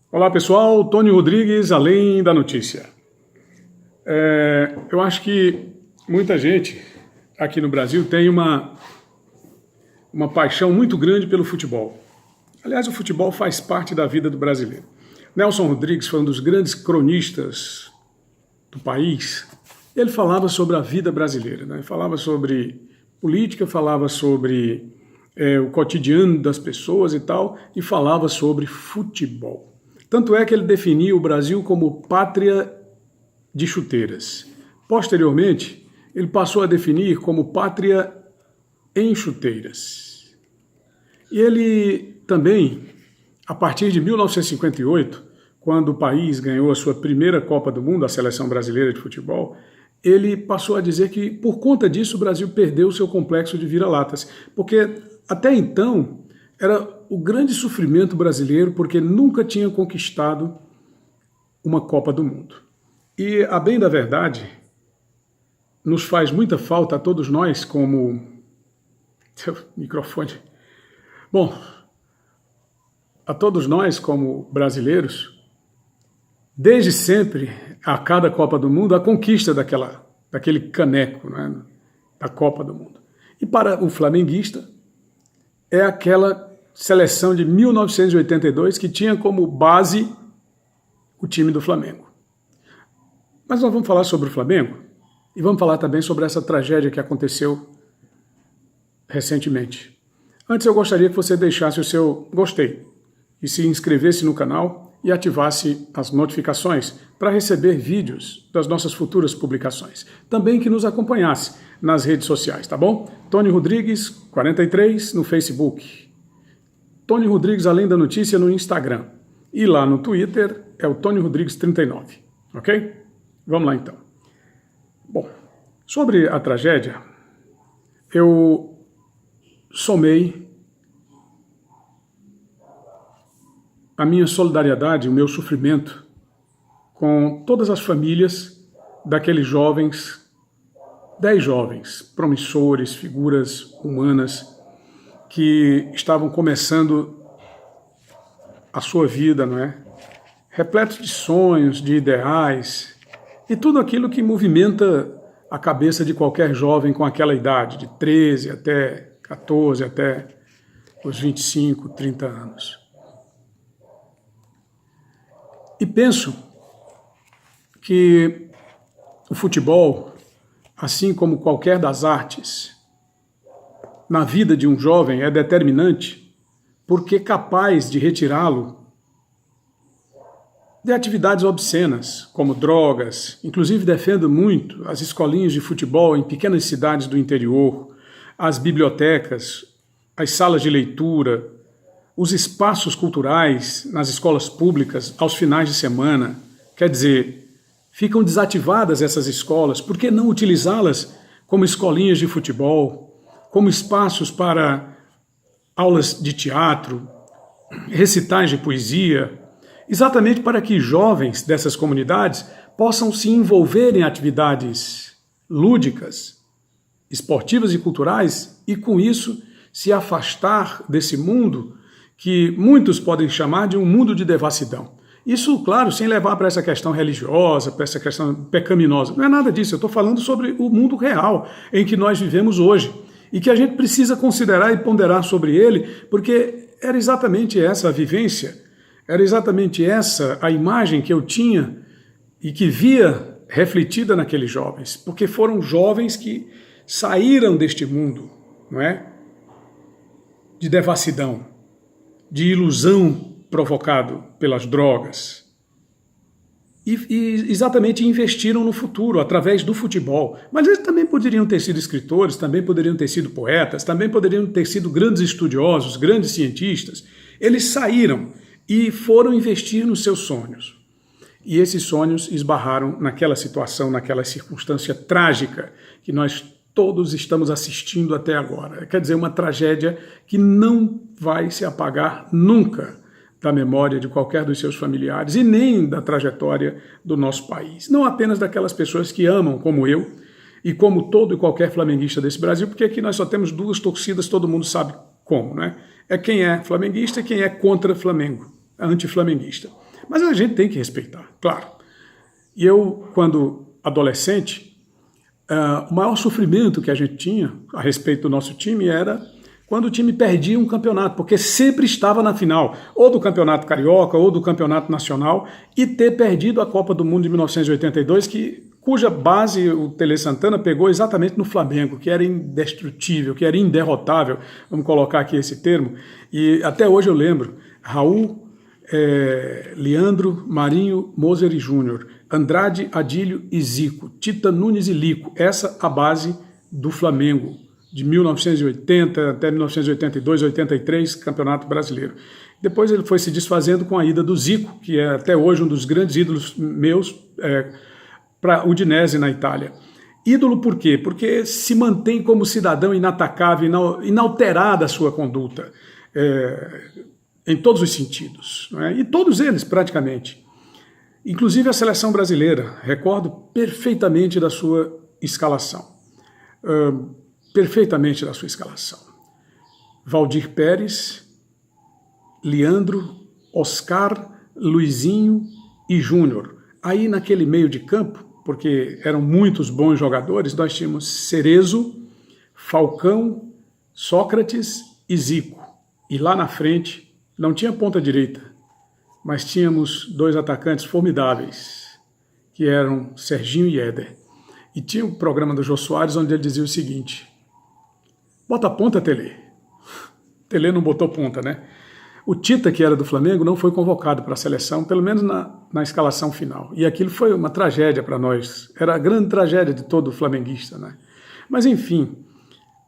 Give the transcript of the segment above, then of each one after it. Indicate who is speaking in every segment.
Speaker 1: Olá pessoal, Tony Rodrigues, Além da Notícia. Eu acho que muita gente aqui no Brasil tem uma paixão muito grande pelo futebol. Aliás, o futebol faz parte da vida do brasileiro. Nelson Rodrigues foi um dos grandes cronistas do país. Ele falava sobre a vida brasileira, né? Falava sobre política, falava sobre o cotidiano das pessoas e tal, e falava sobre futebol. Tanto é que ele definia o Brasil como pátria de chuteiras. Posteriormente, ele passou a definir como pátria em chuteiras. E ele também, a partir de 1958, quando o país ganhou a sua primeira Copa do Mundo, a seleção brasileira de futebol, ele passou a dizer que, por conta disso, o Brasil perdeu o seu complexo de vira-latas, porque até então era o grande sofrimento brasileiro porque nunca tinha conquistado uma Copa do Mundo. E, a bem da verdade, nos faz muita falta a todos nós como... microfone. Bom, a todos nós como brasileiros, desde sempre, a cada Copa do Mundo, a conquista daquele caneco, né, da Copa do Mundo. E para o flamenguista, é aquela seleção de 1982 que tinha como base o time do Flamengo. Mas nós vamos falar sobre o Flamengo e vamos falar também sobre essa tragédia que aconteceu recentemente. Antes eu gostaria que você deixasse o seu gostei e se inscrevesse no canal e ativasse as notificações para receber vídeos das nossas futuras publicações. Também que nos acompanhasse nas redes sociais, tá bom? Tony Rodrigues, 43, no Facebook. Tony Rodrigues Além da Notícia no Instagram. E lá no Twitter é o Tony Rodrigues 39, ok? Vamos lá então. Bom, sobre a tragédia, eu somei a minha solidariedade, o meu sofrimento com todas as famílias daqueles jovens, 10 jovens, promissores, figuras humanas, que estavam começando a sua vida, não é? Repletos de sonhos, de ideais, e tudo aquilo que movimenta a cabeça de qualquer jovem com aquela idade, de 13 até 14, até os 25, 30 anos. E penso que o futebol, assim como qualquer das artes, na vida de um jovem é determinante porque é capaz de retirá-lo de atividades obscenas, como drogas. Inclusive defendo muito as escolinhas de futebol em pequenas cidades do interior, as bibliotecas, as salas de leitura, os espaços culturais nas escolas públicas aos finais de semana. Quer dizer, ficam desativadas essas escolas, por que não utilizá-las como escolinhas de futebol, como espaços para aulas de teatro, recitais de poesia, exatamente para que jovens dessas comunidades possam se envolver em atividades lúdicas, esportivas e culturais e, com isso, se afastar desse mundo que muitos podem chamar de um mundo de devassidão. Isso, claro, sem levar para essa questão religiosa, para essa questão pecaminosa. Não é nada disso, eu estou falando sobre o mundo real em que nós vivemos hoje e que a gente precisa considerar e ponderar sobre ele, porque era exatamente essa a vivência, era exatamente essa a imagem que eu tinha e que via refletida naqueles jovens, porque foram jovens que saíram deste mundo, não é? De devassidão, de ilusão provocado pelas drogas, e exatamente investiram no futuro através do futebol. Mas eles também poderiam ter sido escritores, também poderiam ter sido poetas, também poderiam ter sido grandes estudiosos, grandes cientistas. Eles saíram e foram investir nos seus sonhos. E esses sonhos esbarraram naquela situação, naquela circunstância trágica que nós todos estamos assistindo até agora. Quer dizer, uma tragédia que não vai se apagar nunca da memória de qualquer dos seus familiares e nem da trajetória do nosso país. Não apenas daquelas pessoas que amam, como eu, e como todo e qualquer flamenguista desse Brasil, porque aqui nós só temos duas torcidas, todo mundo sabe como, né? É quem é flamenguista e quem é contra Flamengo, anti-flamenguista. Mas a gente tem que respeitar, claro. E eu, quando adolescente, o maior sofrimento que a gente tinha a respeito do nosso time era quando o time perdia um campeonato, porque sempre estava na final, ou do Campeonato Carioca, ou do Campeonato Nacional, e ter perdido a Copa do Mundo de 1982, cuja base o Tele Santana pegou exatamente no Flamengo, que era indestrutível, que era inderrotável, vamos colocar aqui esse termo, e até hoje eu lembro, Raul, Leandro, Marinho, Moser e Júnior, Andrade, Adílio e Zico, Tita, Nunes e Lico, essa a base do Flamengo, de 1980 até 1982, 83, Campeonato Brasileiro. Depois ele foi se desfazendo com a ida do Zico, que é até hoje um dos grandes ídolos meus, para o Udinese na Itália. Ídolo por quê? Porque se mantém como cidadão inatacável, inalterada a sua conduta, em todos os sentidos, não é? E todos eles praticamente. Inclusive a seleção brasileira, recordo perfeitamente da sua escalação. Perfeitamente da sua escalação. Valdir Pérez, Leandro, Oscar, Luizinho e Júnior. Aí naquele meio de campo, porque eram muitos bons jogadores, nós tínhamos Cerezo, Falcão, Sócrates e Zico. E lá na frente não tinha ponta direita, mas tínhamos dois atacantes formidáveis, que eram Serginho e Éder. E tinha o programa do Jô Soares, onde ele dizia o seguinte: bota a ponta, Tele. Tele não botou ponta, né? O Tita, que era do Flamengo, não foi convocado para a seleção, pelo menos na escalação final. E aquilo foi uma tragédia para nós. Era a grande tragédia de todo flamenguista, né? Mas, enfim,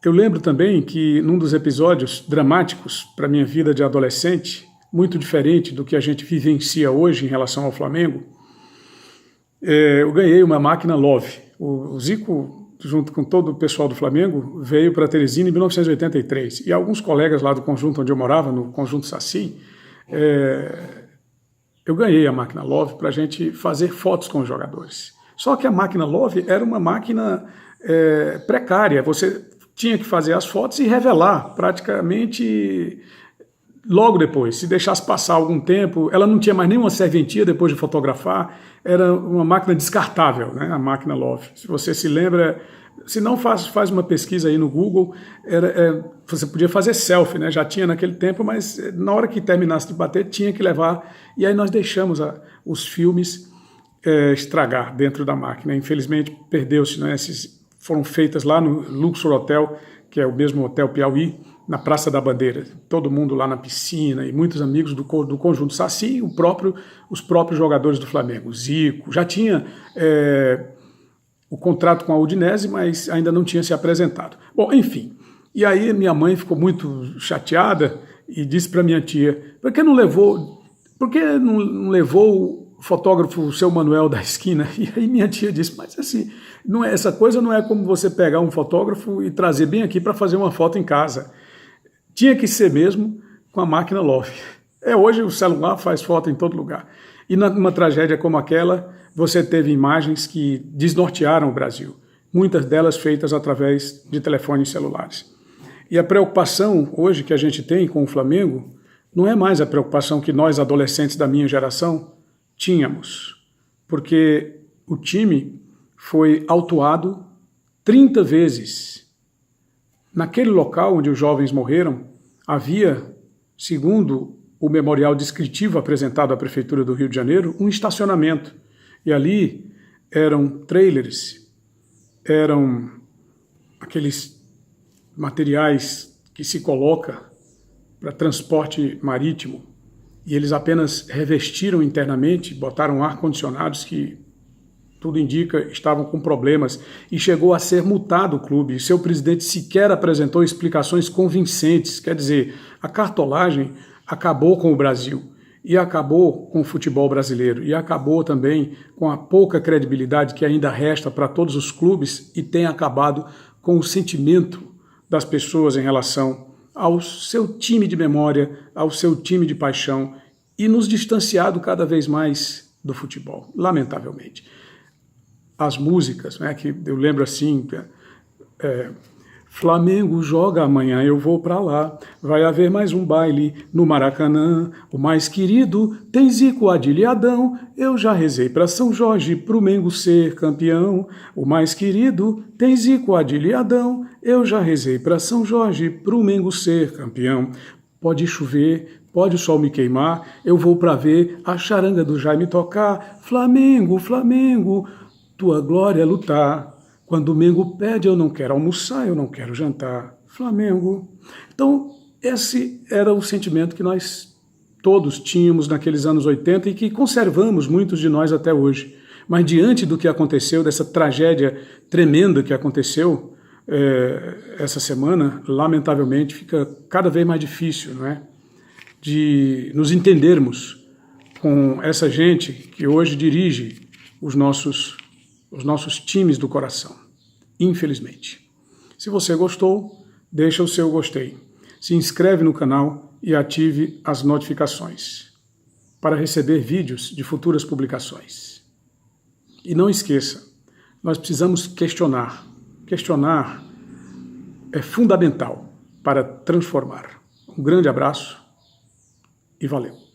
Speaker 1: eu lembro também que num dos episódios dramáticos para a minha vida de adolescente, muito diferente do que a gente vivencia hoje em relação ao Flamengo, eu ganhei uma máquina Love. O Zico, junto com todo o pessoal do Flamengo, veio para Teresina em 1983. E alguns colegas lá do conjunto onde eu morava, no Conjunto Saci, eu ganhei a máquina Love para a gente fazer fotos com os jogadores. Só que a máquina Love era uma máquina precária. Você tinha que fazer as fotos e revelar praticamente logo depois. Se deixasse passar algum tempo, ela não tinha mais nenhuma serventia depois de fotografar, era uma máquina descartável, né, a máquina Love. Se você se lembra, se não faz uma pesquisa aí no Google, você podia fazer selfie, né, já tinha naquele tempo, mas na hora que terminasse de bater, tinha que levar, e aí nós deixamos os filmes estragar dentro da máquina. Infelizmente, perdeu-se, né, foram feitas lá no Luxor Hotel, que é o mesmo Hotel Piauí, na Praça da Bandeira, todo mundo lá na piscina e muitos amigos do Conjunto Saci e os próprios jogadores do Flamengo. Zico já tinha o contrato com a Udinese, mas ainda não tinha se apresentado. Bom, enfim, e aí minha mãe ficou muito chateada e disse para minha tia: por que não levou o fotógrafo, o seu Manuel da esquina? E aí minha tia disse: mas assim, essa coisa não é como você pegar um fotógrafo e trazer bem aqui para fazer uma foto em casa. Tinha que ser mesmo com a máquina Love. Hoje o celular faz foto em todo lugar. E numa tragédia como aquela, você teve imagens que desnortearam o Brasil, muitas delas feitas através de telefones celulares. E a preocupação hoje que a gente tem com o Flamengo não é mais a preocupação que nós, adolescentes da minha geração, tínhamos, porque o time foi autuado 30 vezes. Naquele local onde os jovens morreram, havia, segundo o memorial descritivo apresentado à Prefeitura do Rio de Janeiro, um estacionamento. E ali eram trailers, eram aqueles materiais que se coloca para transporte marítimo, e eles apenas revestiram internamente, botaram ar-condicionados que, tudo indica, estavam com problemas, e chegou a ser multado o clube. Seu presidente sequer apresentou explicações convincentes. Quer dizer, a cartolagem acabou com o Brasil, e acabou com o futebol brasileiro, e acabou também com a pouca credibilidade que ainda resta para todos os clubes, e tem acabado com o sentimento das pessoas em relação ao seu time de memória, ao seu time de paixão, e nos distanciado cada vez mais do futebol, lamentavelmente. As músicas, né, que eu lembro assim, Flamengo joga amanhã, eu vou pra lá. Vai haver mais um baile no Maracanã. O mais querido tem Zico, Adilho e Adão. Eu já rezei pra São Jorge pro Mengo ser campeão. O mais querido tem Zico, Adilho e Adão. Eu já rezei pra São Jorge pro Mengo ser campeão. Pode chover, pode o sol me queimar. Eu vou pra ver a charanga do Jaime tocar. Flamengo, Flamengo, tua glória é lutar. Quando o Mengo pede, eu não quero almoçar, eu não quero jantar. Flamengo. Então, esse era o sentimento que nós todos tínhamos naqueles anos 80 e que conservamos, muitos de nós, até hoje. Mas diante do que aconteceu, dessa tragédia tremenda que aconteceu essa semana, lamentavelmente, fica cada vez mais difícil, não é? De nos entendermos com essa gente que hoje dirige os nossos times do coração, infelizmente. Se você gostou, deixa o seu gostei. Se inscreve no canal e ative as notificações para receber vídeos de futuras publicações. E não esqueça, nós precisamos questionar. Questionar é fundamental para transformar. Um grande abraço e valeu!